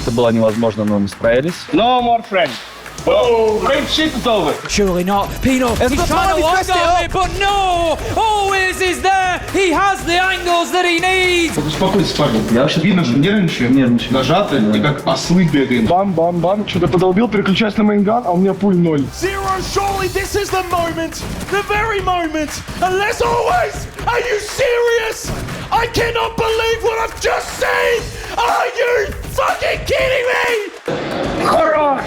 Это было невозможно, но мы справились. No more friends. Friendship is over. Surely not. Pino, he's trying to wind up it, but no! Always is there. He has the angles that he needs. Успокойтесь, парни. Я вообще видно, что нервничаю. Нажаты и как ослы бегаем. Бам-бам-бам. Что-то подолбил, переключаюсь на мейнган, а у меня пуль 0. Zero, surely this is the moment. The very moment. Unless always. Are you serious? I cannot believe what I've just seen. Are you fucking kidding me? Хорош!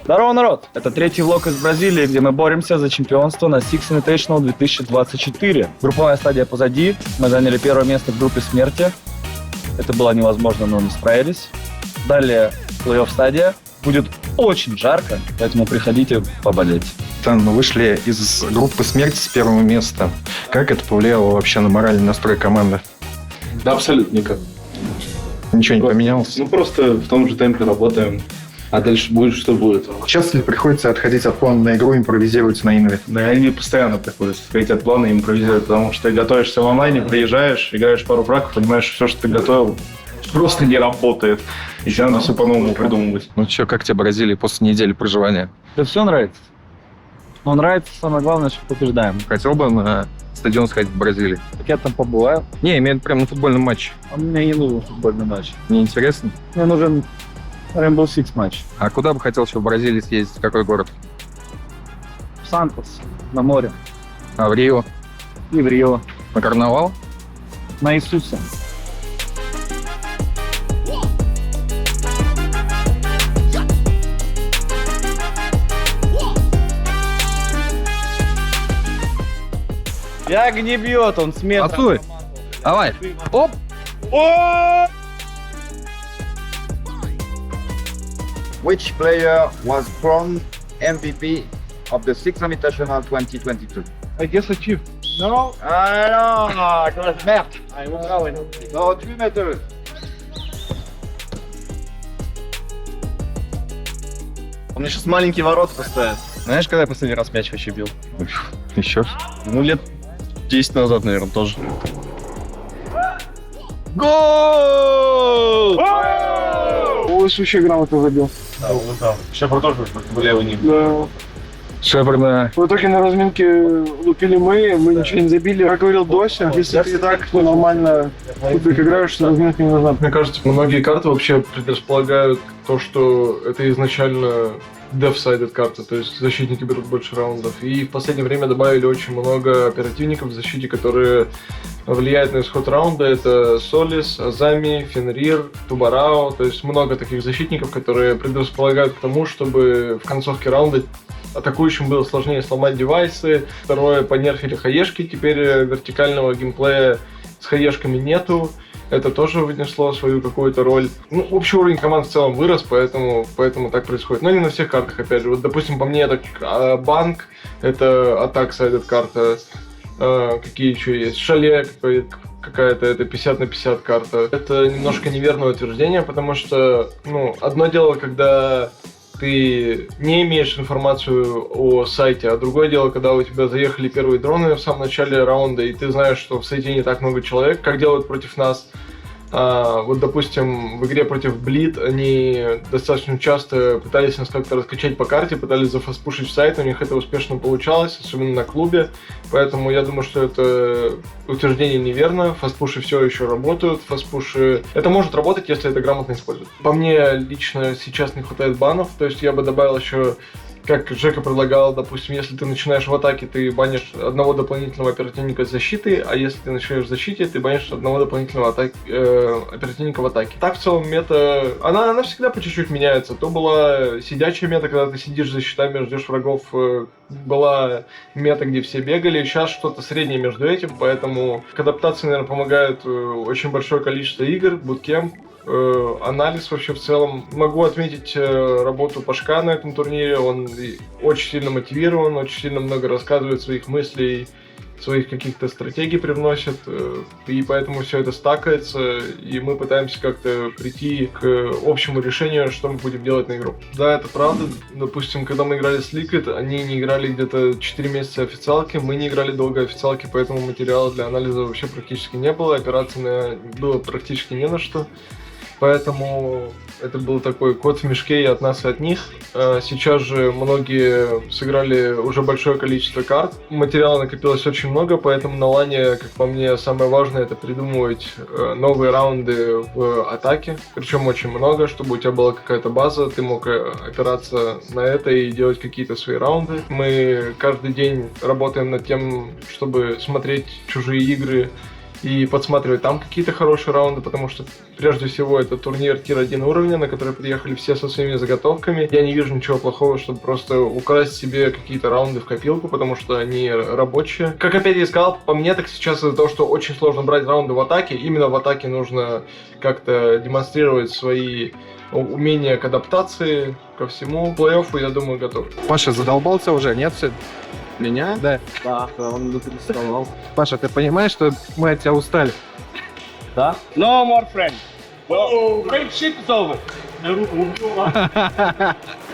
Здорово, народ! Это третий влог из Бразилии, где мы боремся за чемпионство на Six Invitational 2024. Групповая стадия позади. Мы заняли первое место в группе смерти. Это было невозможно, но мы справились. Далее плей-офф стадия. Будет очень жарко, поэтому приходите поболеть. Мы вышли из группы смерти с первого места. Как это повлияло вообще на моральный настрой команды? Да, абсолютно никак. Ничего не поменялось? Ну, просто в том же темпе работаем, а дальше будет, что будет. Часто ли приходится отходить от плана на игру, импровизировать на инве? На инве постоянно приходится отходить от плана и импровизировать, потому что ты готовишься в онлайне, приезжаешь, играешь пару фрагов, понимаешь, что все, что ты готовил, просто не работает. И тебе надо все по-новому придумывать. Ну что, как тебе Бразилия после недели проживания? Да все нравится. Но нравится самое главное, что побеждаем. Хотел бы на стадион сходить в Бразилии? Так я там побываю. Не, имею в виду прямо на футбольном матче. А мне не нужен футбольный матч. Не интересно? Мне нужен Rainbow Six матч. А куда бы хотел еще в Бразилии съездить? В какой город? В Сантос, на море. А в Рио? И в Рио. На карнавал? На Иисуса. Як не бьет, он с метра. Отсуй! Давай! Оп! Which player was crowned MVP of the Six Invitational 2022? I guess achieve. No, it was Mert. No, 3 meters. Он мне сейчас маленький ворот поставит. Знаешь, когда я последний раз мяч вообще бил? Еще? Ну, лет 10 назад, наверное, тоже. Гол! Лучше вообще грамотно забил. Да, вот там. Шефер тоже в левый не. Да. Шефер на... В итоге на разминке лупили мы ничего не забили. Как говорил Дося, если ты и так нормально тут играешь, то разминка не нужна. Мне кажется, многие карты вообще предрасполагают то, что это изначально деф-сайдед карта, то есть защитники берут больше раундов. И в последнее время добавили очень много оперативников в защите, которые влияют на исход раунда. Это Солис, Азами, Фенрир, Тубарао, то есть много таких защитников, которые предрасполагают к тому, чтобы в концовке раунда атакующим было сложнее сломать девайсы. Второе, понерфили хаешки, теперь вертикального геймплея с хаешками нету. Это тоже внесло свою какую-то роль. Ну, общий уровень команд в целом вырос, поэтому так происходит. Но не на всех картах, опять же. Вот, допустим, по мне, это банк, это атак-сайдед карта. Какие еще есть? Шале какая-то, это 50 на 50 карта. Это немножко неверное утверждение, потому что, одно дело, когда ты не имеешь информацию о сайте, а другое дело, когда у тебя заехали первые дроны в самом начале раунда, и ты знаешь, что в сайте не так много человек, как делают против нас. Вот, допустим, в игре против Bleed они достаточно часто пытались нас как-то раскачать по карте, пытались зафастпушить в сайт, у них это успешно получалось, особенно на клубе, поэтому я думаю, что это утверждение неверно, фастпуши все еще работают, фастпуши... Это может работать, если это грамотно использовать. По мне лично сейчас не хватает банов, то есть я бы добавил еще, как Жека предлагал, допустим, если ты начинаешь в атаке, ты банишь одного дополнительного оперативника с защиты, а если ты начинаешь в защите, ты банишь одного дополнительного оперативника в атаке. Так в целом мета, она всегда по чуть-чуть меняется. То была сидячая мета, когда ты сидишь за щитами, ждешь врагов, была мета, где все бегали, сейчас что-то среднее между этим, поэтому к адаптации, наверное, помогает очень большое количество игр, буткемп, анализ вообще в целом. Могу отметить работу Пашка на этом турнире, он очень сильно мотивирован, очень сильно много рассказывает своих мыслей своих каких-то стратегий привносят, и поэтому все это стакается, и мы пытаемся как-то прийти к общему решению, что мы будем делать на игру. Да, это правда. Допустим, когда мы играли с Liquid, они не играли где-то 4 месяца официалки, мы не играли долго официалки, поэтому материала для анализа вообще практически не было, операций было практически не на что. Поэтому это был такой кот в мешке и от нас, и от них. Сейчас же многие сыграли уже большое количество карт. Материала накопилось очень много, поэтому на лане, как по мне, самое важное — это придумывать новые раунды в атаке. Причем очень много, чтобы у тебя была какая-то база, ты мог опираться на это и делать какие-то свои раунды. Мы каждый день работаем над тем, чтобы смотреть чужие игры и подсматривать там какие-то хорошие раунды, потому что прежде всего это турнир тир-1 уровня, на который приехали все со своими заготовками. Я не вижу ничего плохого, чтобы просто украсть себе какие-то раунды в копилку, потому что они рабочие. Как опять я сказал, по мне так сейчас из-за того, что очень сложно брать раунды в атаке, именно в атаке нужно как-то демонстрировать свои умения к адаптации, ко всему. К плей-оффу, я думаю, готов. Паша задолбался уже, нет? Меня? Да. Да, он доставал. Паша, ты понимаешь, что мы от тебя устали? Да? No more friend. Oh, friendship is over.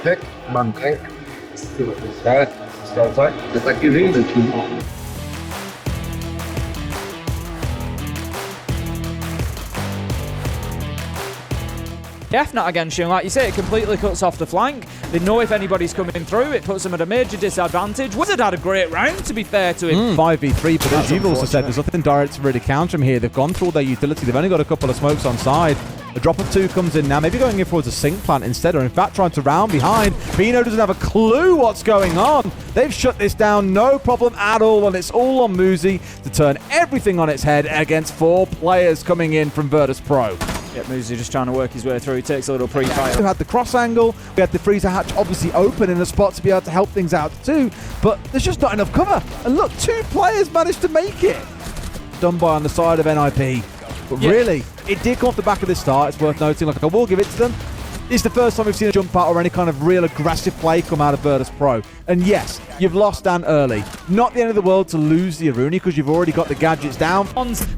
Check. Bank. Start. Start. Это так и жизнь. F not against you, like you say, it completely cuts off the flank. They know if anybody's coming through, it puts them at a major disadvantage. Wizard had a great round, to be fair to him. 5v3, but as you've also said, there's nothing direct to really counter him here. They've gone through all their utility. They've only got a couple of smokes on side. A drop of 2 comes in now, maybe going in towards a sync plant instead, or in fact trying to round behind. Pino doesn't have a clue what's going on. They've shut this down, no problem at all, and it's all on Muzi to turn everything on its head against 4 players coming in from Virtus Pro. Yeah, Muzi just trying to work his way through. He takes a little pre-fire. We had the cross angle, we had the freezer hatch obviously open in a spot to be able to help things out too, but there's just not enough cover. And look, 2 players managed to make it. Done by on the side of NIP. But really, it did come off the back of this start. It's worth noting, like I will give it to them. It's the first time we've seen a jump out or any kind of real aggressive play come out of Virtus Pro. And yes, you've lost Dan early. Not the end of the world to lose the Aruni because you've already got the gadgets down.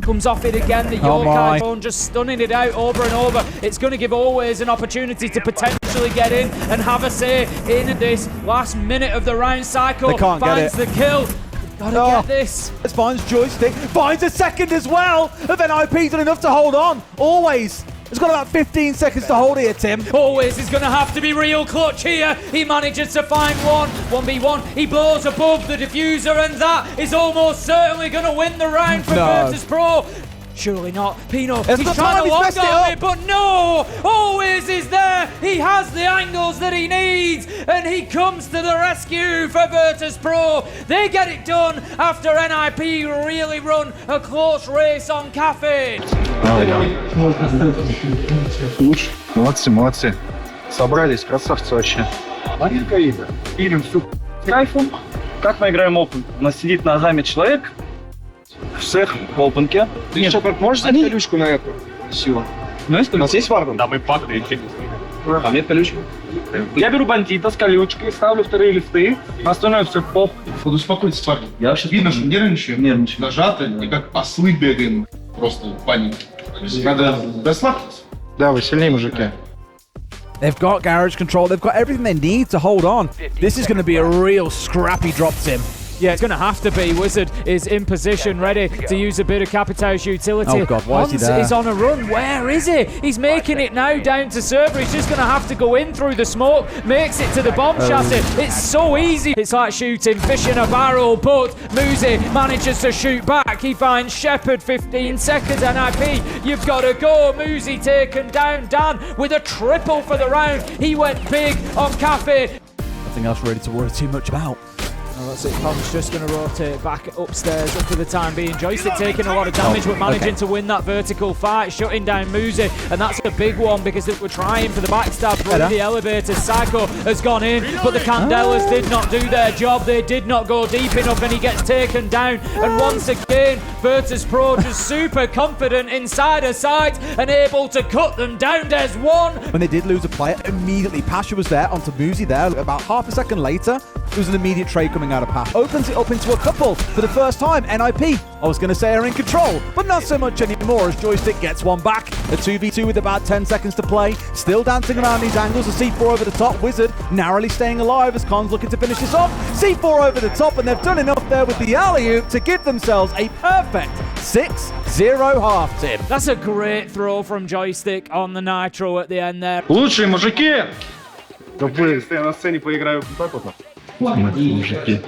Comes off it again, the Yokai phone just stunning it out over and over. It's going to give Always an opportunity to potentially get in and have a say in this last minute of the round. Psycho They can't finds get the kill. Gotta get this. Finds Joystick, finds a second as well. Of NIP done enough to hold on. Always. It's got about 15 seconds to hold here, Tim. Always is going to have to be real clutch here. He manages to find 1v1. He blows above the diffuser, and that is almost certainly going to win the round for Virtus Pro. Surely not. Pino, he's trying to long on it, but no! Always is there. He has the angles that he needs, and he comes to the rescue for Virtus Pro. They get it done after NIP really run a close race on Cafe. Молодцы, молодцы. Собрались, красавцы вообще. Маринка игра. Пилим всю кайфом. Как мы играем Open? У нас сидит на заме человек. Всех в опенке. Ты еще как можешь взять колючку на эту? Сила. Ну, есть У нас есть варвар? Да, мы падали. А нет колючки. Я беру бандита с колючкой, ставлю 2 листы, остальное все похуй. Вот успокойтесь, парни. Я вообще Видно, что нервничаем. Нервничаю. Нажаты, и как ослы бегаем. Просто в панике. Надо расслабиться. Да, вы сильнее, мужики. They've got garage control. They've got everything they need to hold on. This is going to be a real scrappy drop, Tim. Yeah, it's going to have to be. Wizard is in position, ready to use a bit of Capitão's utility. Oh God, why is he there? He's on a run. Where is he? He's making it now down to server. He's just going to have to go in through the smoke. Makes it to the bomb chassis. It's so easy. It's like shooting fish in a barrel, but Muzi manages to shoot back. He finds Shepard, 15 seconds, NIP. You've got to go. Muzi taken down. Dan with a triple for the round. He went big on Cafe. Nothing else really to worry too much about. Well, that's it. Tom's just going to rotate back upstairs up for the time being. Joystick taking a lot of damage, but managing to win that vertical fight, shutting down Muzi. And that's a big one because they were trying for the backstab through the elevator. Psycho has gone in, but the Candelas did not do their job. They did not go deep enough, and he gets taken down. And once again, Virtus Pro just super confident inside a site and able to cut them down. There's one. When they did lose a player, immediately Pasha was there onto Muzi there. About half a second later, there was an immediate trade coming out out a path. Opens it up into a couple for the first time. NIP, I was going to say, are in control, but not so much anymore as Joystick gets one back. A 2v2 with about 10 seconds to play. Still dancing around these angles. A C4 over the top. Wizard narrowly staying alive as Khan's looking to finish this off. C4 over the top, and they've done enough there with the alley-oop to give themselves a perfect 6-0 half, Tim. That's a great throw from Joystick on the Nitro at the end there. Лучшие мужики! Если я на сцене поиграю вот так вот. Мужики.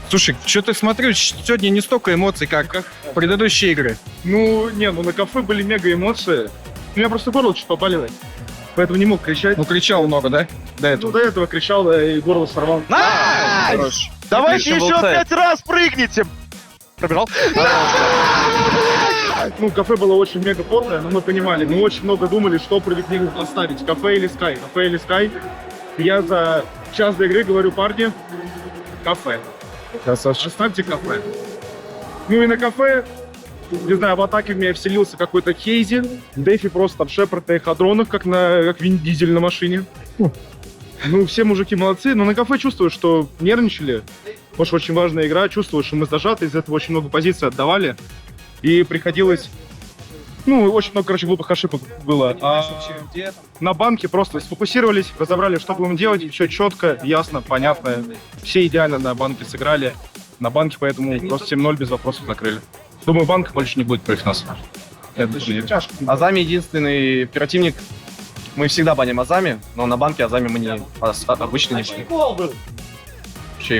Слушай, что-то смотрю, сегодня не столько эмоций, как в предыдущие игры. Ну, не, ну на кафе были мега эмоции. У меня просто горло чуть побаливает. Поэтому не мог кричать. Ну, кричал много, да? До этого. До этого кричал, да, и горло сорвал. Хорош. Давайте еще 5 раз прыгните! Пробежал. Ну, кафе было очень мега потное, но мы понимали, мы очень много думали, что справедливо оставить, кафе или скай, кафе или скай. Я за час до игры говорю: парни, кафе. Оставьте кафе. Ну и на кафе, не знаю, в атаке в меня вселился какой-то Хейзи. Дэфи просто там Шепард на эходронах, как Вин Дизель на машине. Ну, все мужики молодцы, но на кафе чувствую, что нервничали. Может, очень важная игра, чувствую, что мы зажаты, из этого очень много позиций отдавали. И приходилось... Ну, очень много, короче, глупых ошибок было. А на банке просто сфокусировались, разобрали, что будем делать. Все четко, ясно, понятно. Все идеально на банке сыграли. На банке, поэтому просто 7-0 без вопросов закрыли. Думаю, банк больше не будет против нас. Азами единственный оперативник. Мы всегда баним Азами, но на банке Азами мы обычно не баним.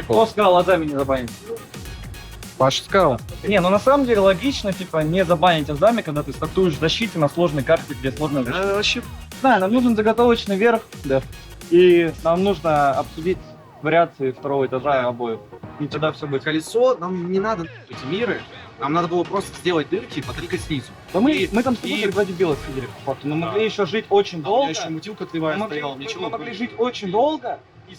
Кто сказал, Азами не забанить? Паша сказал. Не, ну на самом деле логично, типа, не забанить Азами, когда ты стартуешь в защите на сложной карте, где сложная защита. Вообще. Да, нам нужен заготовочный верх, да. И нам нужно обсудить вариации второго этажа обоих. И тогда все будет. Колесо, нам не надо эти миры. Нам надо было просто сделать дырки и потрикать снизу. Да мы там с тобой ради белых сидели, по факту. Мы могли еще жить очень долго. еще мутилка кривая стояла, ничего. Мы могли жить очень долго и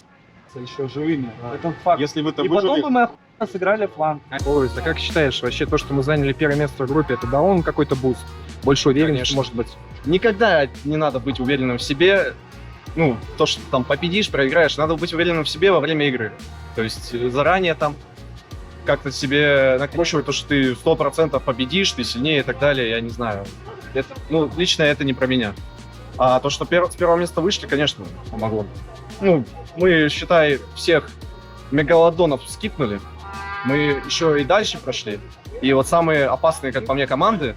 еще живыми. Это факт. Если вы-то и потом бы мы охуенно сыграли фланг. Лорис, а как считаешь, вообще то, что мы заняли первое место в группе, это дало нам какой-то буст? Больше уверенности, может быть? Никогда не надо быть уверенным в себе. Ну, то, что там победишь, проиграешь, надо быть уверенным в себе во время игры. То есть заранее там как-то себе накручивать то, что ты 100% победишь, ты сильнее и так далее, я не знаю. Это, ну, лично это не про меня. А то, что с первого места вышли, конечно, помогло. Ну, мы, считай, всех мегалодонов скипнули. Мы еще и дальше прошли. И вот самые опасные, как по мне, команды,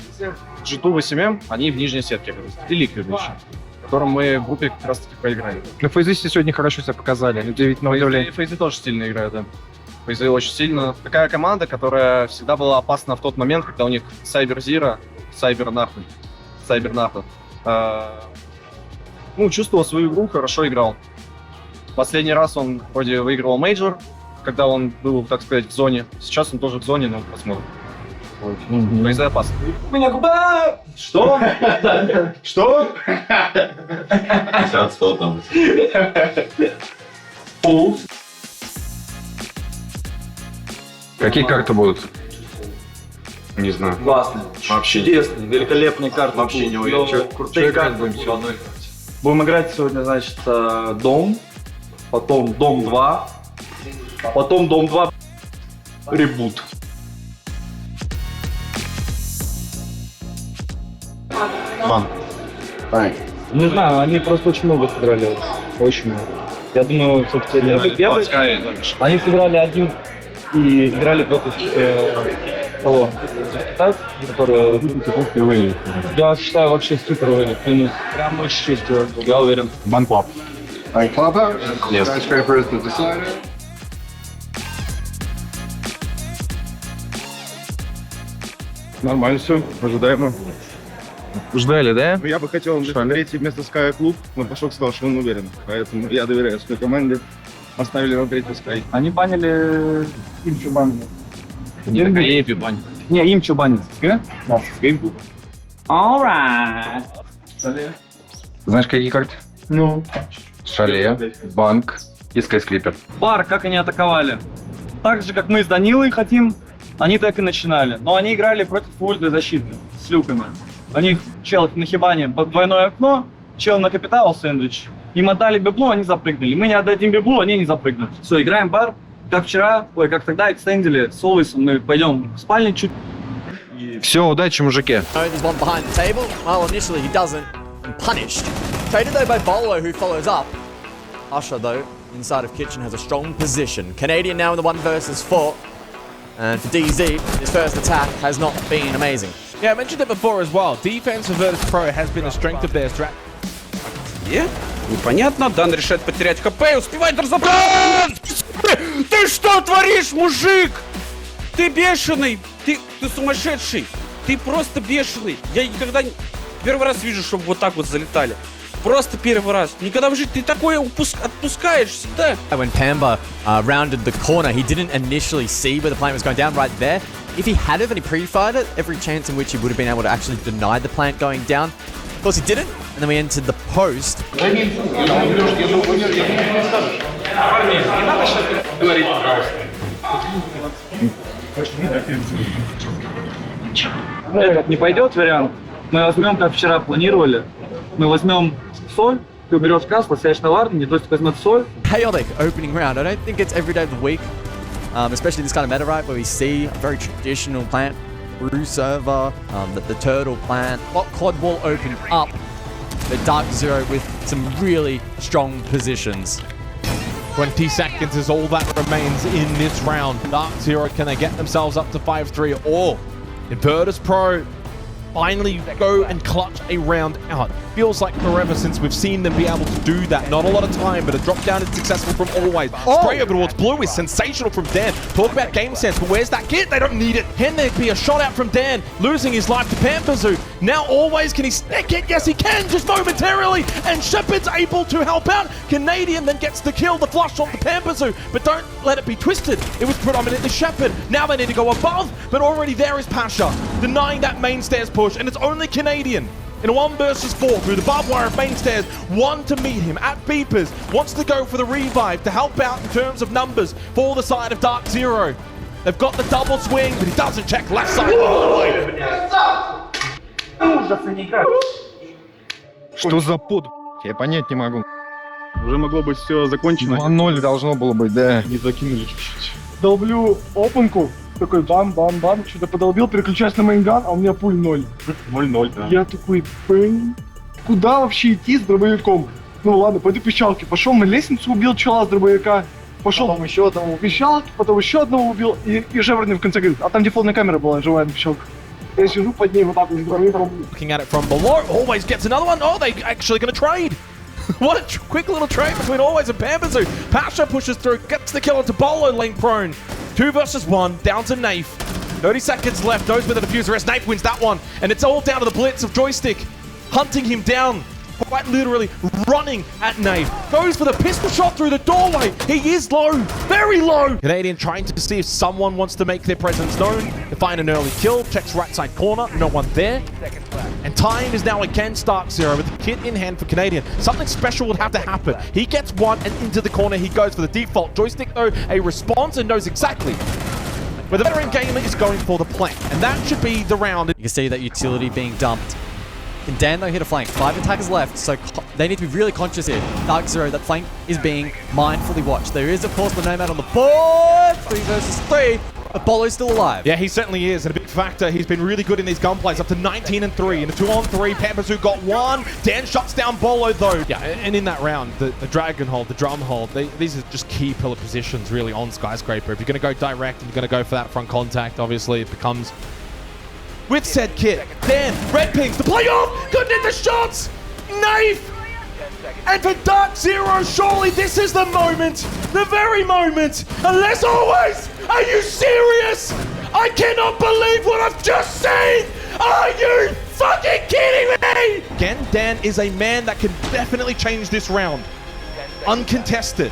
G2, VSMM, они в нижней сетке, и Liquid еще, которым мы в группе как раз-таки проиграли. Ну, фейзисты сегодня хорошо себя показали, удивительно удивление. Фейзы тоже сильно играют, да. Фейзы очень сильно. Такая команда, которая всегда была опасна в тот момент, когда у них Cyber Zero, Cyber нахуй. Ну, чувствовал свою игру, хорошо играл. Последний раз он вроде выигрывал мейджор, когда он был, так сказать, в зоне. Сейчас он тоже в зоне, но посмотрим. Фейзы опасны. Меня куда? Что? Что? Сейчас что там? Какие карты будут? Не знаю. Классный. Вообще. Чудесный, великолепный карты. Вообще не уверен. Крутые карты. Будем играть сегодня, значит, Дом, потом Дом 2, потом Дом 2 ребут. Не знаю, они просто очень много сыграли. Очень много. Я думаю, все-таки они сыграли один и играли против того, который впервые. Я считаю, вообще супер вылет. Прям очень честно, я уверен. Банклаб. Нормально все, ожидаемо. Ждали, да? Ну, я бы хотел третье место Sky клуб, но Пашок сказал, что он уверен. Поэтому я доверяю своей команде. Оставили на третий Sky. Они банили Имчу банили. Не банят. Не, Имчу банили. Да, Sky клуб. Alright. Знаешь, какие карты? Ну. Шале, Банк и Скайскрипер. Бар, как они атаковали. Так же, как мы с Данилой хотим, они так и начинали. Но они играли против ульты защиты с люками. У них чел на хибане двойное окно, чел на капитал сэндвич. Им отдали библу, они запрыгнули. Мы не отдадим библу, они не запрыгнут. Все, играем бар. Как вчера, как тогда экстендили с Олвейсом. Мы пойдем в спальню чуть. Все, удачи, мужики. There's one behind the table. Well, initially he doesn't. And punished. Traded though by Bolo, who follows up. Usher, though, inside of Kitchen has a strong position. Canadian now in the 1 versus 4. And for DZ, his first attack has not been amazing. Yeah, I mentioned it before as well. Defense for Virtus Pro has been a strength of their strat. Yeah? Непонятно. Дан решает потерять ХП и успевает разобраться. Ты что творишь, мужик? Ты бешеный. Ты сумасшедший. Ты просто бешеный. Я никогда не... Первый раз вижу, чтобы вот так вот залетали. Просто первый раз. Никогда в жизни ты такое отпускаешь всегда. When Pamba rounded the corner, he didn't initially see where the plant was going down right there. If he had have and he pre-fired it, every chance in which he would have been able to actually deny the plant going down. Of course he didn't, and then we entered the post. Этот не пойдет вариант. Мы возьмем, как вчера планировали. Мы возьмем соль, ты уберешь касло, сядешь на варне, то есть возьмет соль. Chaotic opening round. I don't think it's every day of the week, especially this kind of meta, right, where we see a very traditional plant, brew server, the turtle plant. Quad wall opened up, but Dark Zero with some really strong positions. 20 seconds is all that remains in this round. Dark Zero, can they get themselves up to 5-3, or Virtus Pro finally go and clutch a round out? Feels like forever since we've seen them be able to do that. Not a lot of time, but a drop down is successful from Always. Spray over towards Blue is sensational from Dan. Talk about game sense, but where's that kit? They don't need it. Can there be a shot out from Dan, losing his life to Pampazoo? Now Always, can he snake it? Yes, he can, just momentarily. And Shepard's able to help out. Canadian then gets the kill, the flush on the Pampazoo, but don't let it be twisted. It was predominantly Shepard. Now they need to go above, but already there is Pasha, denying that main stairs push, and it's only Canadian. In a 1 versus 4 through the barbed wire of main stairs, one to meet him at Beepers, wants to go for the revive to help out in terms of numbers for the side of Dark Zero. They've got the double swing, but he doesn't check left side all the way. Что за под... Я понять не могу. Уже могло быть все закончено. 2-0 должно было быть, да. Не закинули чуть-чуть. Долблю опенку, такой бам-бам-бам, что-то подолбил, переключаюсь на мейнган, а у меня пуль 0. 0-0, да. Я такой, блин, куда вообще идти с дробовиком? Ну ладно, пойду пищалки. Пошел на лестницу, убил чела с дробовика. Пошел потом еще одного пищалки, потом еще одного убил. И Жеверный в конце говорит, а там дефолтная камера была, живая на пищалках. Я сижу под ней вот так вот с дробовиком. Looking at it from below, Always gets another one. Oh, they actually going to trade. What a quick little trade between Always and Pampazoo. Pasha pushes through, gets the kill onto Bolo, lane prone. 2 versus 1, down to Nafe. 30 seconds left, goes with the diffuser as Nafe wins that one. And it's all down to the blitz of Joystick, hunting him down. Quite literally running at Nafe. Goes for the pistol shot through the doorway. He is low, very low. Canadian trying to see if someone wants to make their presence known. They find an early kill, checks right side corner, no one there. And time is now against Dark Zero with the kit in hand for Canadian. Something special would have to happen. He gets one and into the corner he goes for the default. Joystick though, a response and knows exactly where the veteran gamer is going for the plank. And that should be the round. You can see that utility being dumped. Can Dan though hit a flank? 5 attackers left, so they need to be really conscious here. Dark Zero, that flank is being mindfully watched. There is of course the Nomad on the board. 3 versus 3. But Bolo's still alive. Yeah, he certainly is, and a big factor. He's been really good in these gunplays, up to 19-3. In a 2-on-3, Pampazoo got 1. Dan shuts down Bolo, though. Yeah, and in that round, the Dragon hold, the Drum hold, these are just key pillar positions, really, on Skyscraper. If you're going to go direct and you're going to go for that front contact, obviously, it becomes... With said kit, Dan, red pings, the playoff, couldn't hit the shots! Knife! And for Dark Zero, surely this is the moment, the very moment, unless Always, are you serious? I cannot believe what I've just seen! Are you fucking kidding me? Again, Dan is a man that can definitely change this round. Uncontested.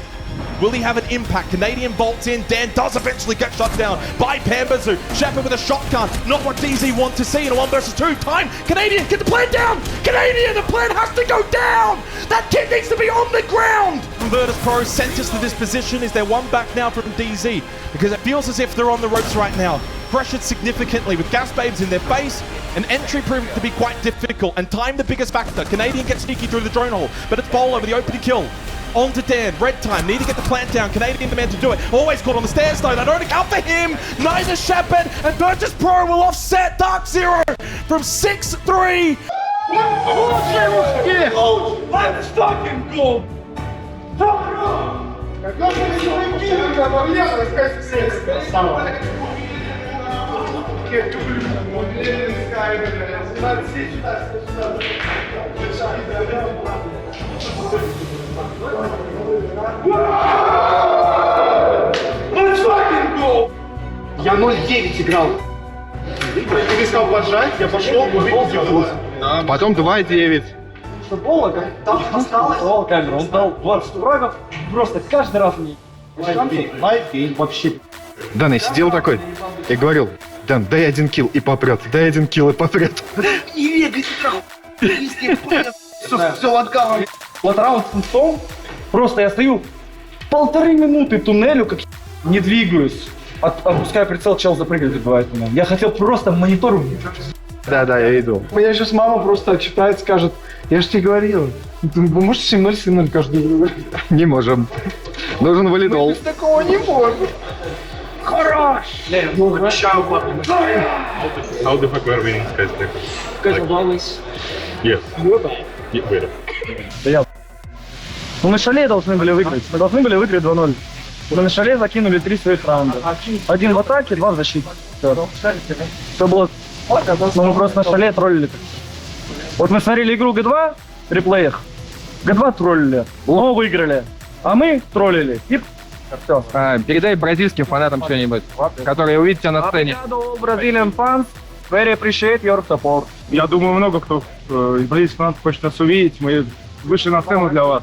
Will he have an impact? Canadian bolts in. Dan does eventually get shut down by Pampazoo. Shepard with a shotgun. Not what DZ want to see in a 1 versus 2. Time. Canadian, get the plan down. Canadian, the plan has to go down. That kid needs to be on the ground. Virtus Pro sent us to this position. Is there one back now from DZ? Because it feels as if they're on the ropes right now. Pressured significantly with Gas Babes in their face An entry proved to be quite difficult, and time the biggest factor. Canadian gets sneaky through the drone hole, but it's Bolo with the opening kill. On to Dan, red time, need to get the plant down. Canadian the man to do it. Always caught on the stairs though, they don't account for him. Neither Shepard and Virtus Pro will offset Dark Zero from 6-3. Let's fucking go! Я 0-9 играл. Ты не стал поджать, я пошел, увидел. Потом 2-9. Что Бола, там осталось камеру, он дал 20 фрагов, просто каждый раз мне. Вообще. Дэн, я сидел такой и говорил: Дэн, дай 1 килл и попрет, дай 1 килл и попрет. Не вегай, все лоткало. Вот раунд с инстом, просто я стою 1,5 минуты туннелю, как не двигаюсь. Отпускаю прицел, чел запрыгивает, забивает меня. Я хотел просто монитор. Да, я иду. Меня сейчас мама просто отчитает, скажет: я же тебе говорил, вы можете 7-0 каждый игру? Не можем. Нужен валидол. Такого не можем. Хорош! How the fuck we're winning Skyscraper? Because always. Yes. Wait. Ну на шале должны были выиграть. Мы должны были выиграть 2-0. Мы на шале закинули 3 своих раунда. 1 в атаке, 2 в защите. Все было... Но мы просто на шале троллили. Вот мы смотрели игру Г2 в реплеях. Г2 троллили, но выиграли. А мы троллили. И все. Передай бразильским фанатам что-нибудь, которые увидят тебя на сцене. Brazilian fans, very appreciate your support. Я думаю, много кто из бразильских фанатов хочет нас увидеть. Мы вышли на сцену для вас.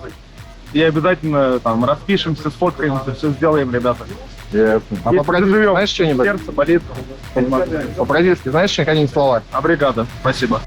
И обязательно там распишемся, сфоткаемся, все сделаем, ребята. А по-бразильски знаешь что-нибудь? Сердце болит. По-бразильски знаешь какие-нибудь слова? Абригада. Спасибо.